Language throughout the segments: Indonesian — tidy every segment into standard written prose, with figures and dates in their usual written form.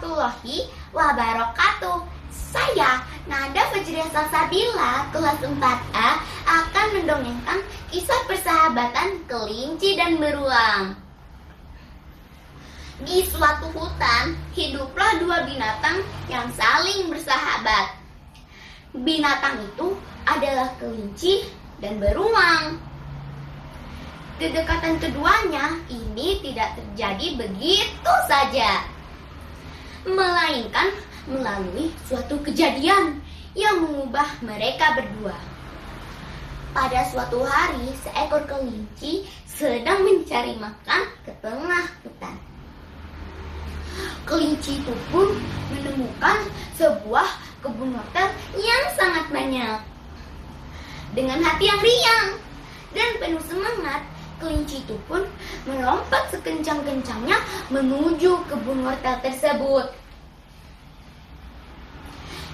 warahmatullahi wabarakatuh. Saya, Nada Fajriah Salsabila, kelas 4A, akan mendongengkan kisah persahabatan kelinci dan beruang. Di suatu hutan, hiduplah dua binatang yang saling bersahabat. Binatang itu adalah kelinci dan beruang. Kedekatan keduanya ini tidak terjadi begitu saja, melainkan melalui suatu kejadian yang mengubah mereka berdua. Pada suatu hari, seekor kelinci sedang mencari makan ke tengah hutan. Kelinci itu pun menemukan sebuah kebun wortel yang sangat banyak. Dengan hati yang riang dan penuh semangat, kelinci itu pun melompat sekencang-kencangnya menuju kebun wortel tersebut.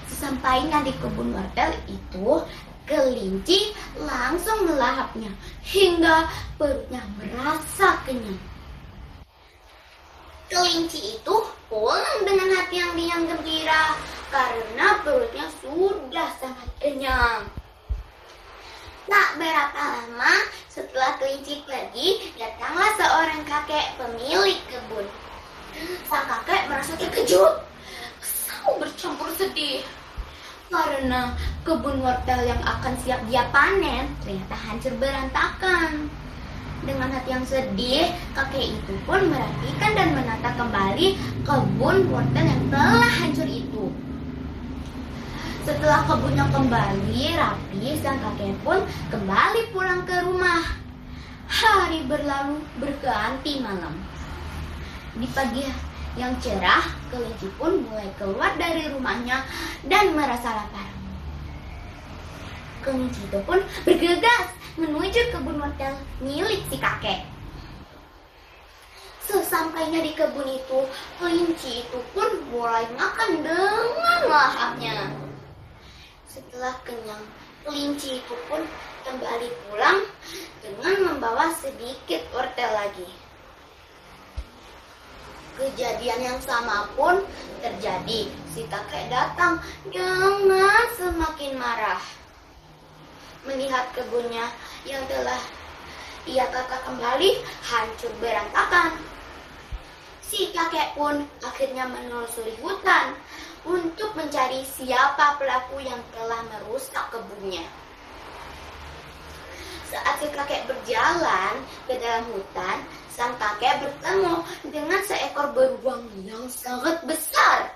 Sesampainya di kebun wortel itu, kelinci langsung melahapnya hingga perutnya merasa kenyang. Kelinci itu pulang dengan hati yang riang gembira karena perutnya sudah sangat kenyang. Tak berapa lama setelah kelinci pergi, datanglah seorang kakek pemilik kebun. Sang kakek merasa terkejut, kesal bercampur sedih, karena kebun wortel yang akan siap dia panen ternyata hancur berantakan. Dengan hati yang sedih, kakek itu pun merapikan dan menata kembali kebun wortel yang telah hancur itu. Setelah kebunnya kembali rapi, sang kakek pun kembali pulang ke rumah. Hari berlalu berganti malam. Di pagi yang cerah, kelinci pun mulai keluar dari rumahnya dan merasa lapar. Kelinci itu pun bergegas menuju kebun wortel milik si kakek. Sesampainya di kebun itu, kelinci itu pun mulai makan dengan lahapnya. Setelah kenyang, kelinci itu pun kembali pulang dengan membawa sedikit wortel lagi. Kejadian yang sama pun terjadi. Si kakek datang dengan semakin marah. Melihat kebunnya yang telah ia tata kembali hancur berantakan. Si kakek pun akhirnya menelusuri hutan untuk mencari siapa pelaku yang telah merusak kebunnya. Saat si kakek berjalan ke dalam hutan, sang kakek bertemu dengan seekor beruang yang sangat besar.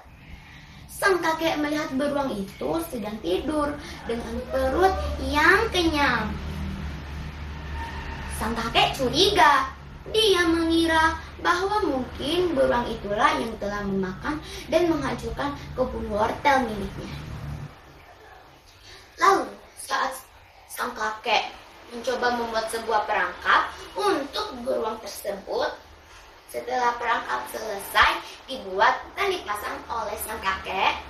Sang kakek melihat beruang itu sedang tidur dengan perut yang kenyang. Sang kakek curiga. Dia mengira bahwa mungkin beruang itulah yang telah memakan dan menghancurkan kebun wortel miliknya. Lalu saat sang kakek mencoba membuat sebuah perangkap untuk beruang tersebut, setelah perangkap selesai dibuat dan dipasang oleh sang kakek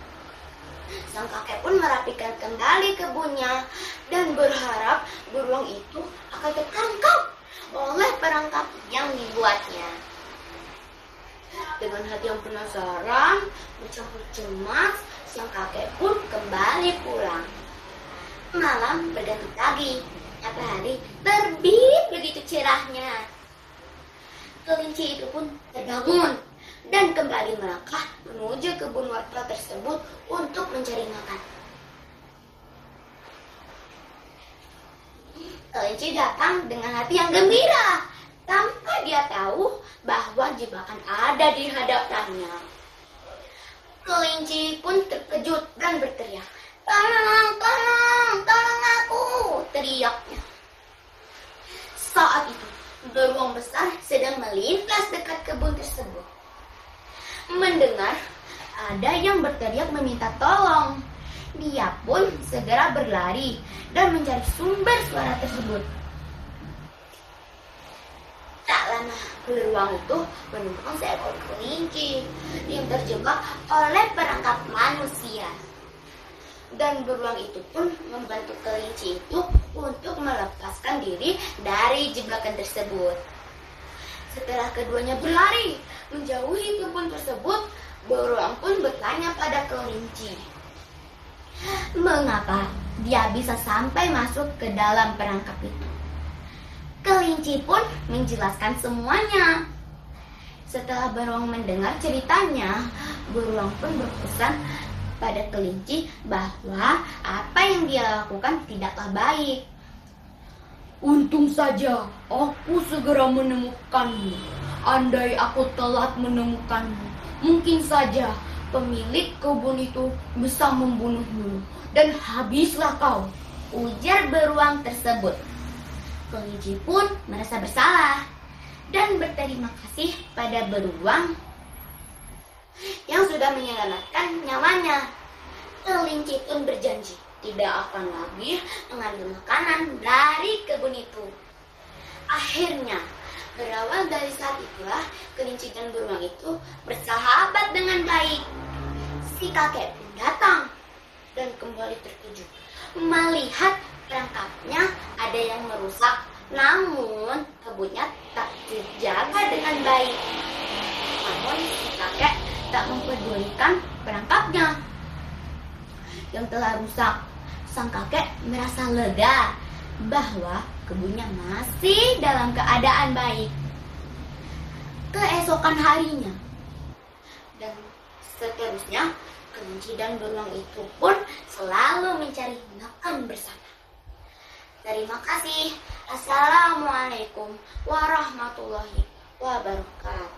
pun merapikan kembali kebunnya dan berharap beruang itu akan tertangkap oleh perangkap yang dibuatnya. Dengan hati yang penasaran, bercampur cemas, sang kakek pun kembali pulang. Malam berganti pagi, matahari terbit begitu cerahnya. Kelinci itu pun terbangun dan kembali melangkah menuju kebun wortel tersebut untuk mencari makan. Kelinci datang dengan hati yang gembira tanpa dia tahu bahwa jebakan ada di hadapannya. Kelinci pun terkejut dan berteriak, "Tolong, tolong, tolong aku!" teriaknya. Saat itu, beruang besar sedang melintas dekat kebun tersebut. Mendengar ada yang berteriak meminta tolong, dia pun segera berlari dan mencari sumber suara tersebut. Tak lama, beruang itu menemukan seekor kelinci yang terjebak oleh perangkap manusia. Dan beruang itu pun membantu kelinci itu untuk melepaskan diri dari jebakan tersebut. Setelah keduanya berlari menjauhi kebun tersebut, Beruang pun bertanya pada kelinci, mengapa dia bisa sampai masuk ke dalam perangkap itu. Kelinci pun menjelaskan semuanya. Setelah beruang mendengar ceritanya, beruang pun berpesan pada kelinci bahwa apa yang dia lakukan tidaklah baik. Untung saja aku segera menemukanmu. Andai aku telat menemukanmu, mungkin saja pemilik kebun itu bisa membunuhmu dan habislah kau, ujar beruang tersebut. Kelinci pun merasa bersalah dan berterima kasih pada beruang yang sudah menyelamatkan nyawanya. Kelinci pun berjanji tidak akan lagi mengambil makanan dari kebun itu. Akhirnya, berawal dari saat itulah kelinci dan beruang itu bersahabat dengan baik. Si kakek pun datang dan kembali terkejut melihat perangkapnya ada yang merusak, namun kebunnya tak terjaga dengan baik. Namun si kakek tak mempedulikan perangkapnya yang telah rusak. Sang kakek merasa lega bahwa kebunnya masih dalam keadaan baik. Keesokan harinya dan seterusnya, kelinci dan beruang itu pun selalu mencari makan bersama. Terima kasih. Assalamualaikum warahmatullahi wabarakatuh.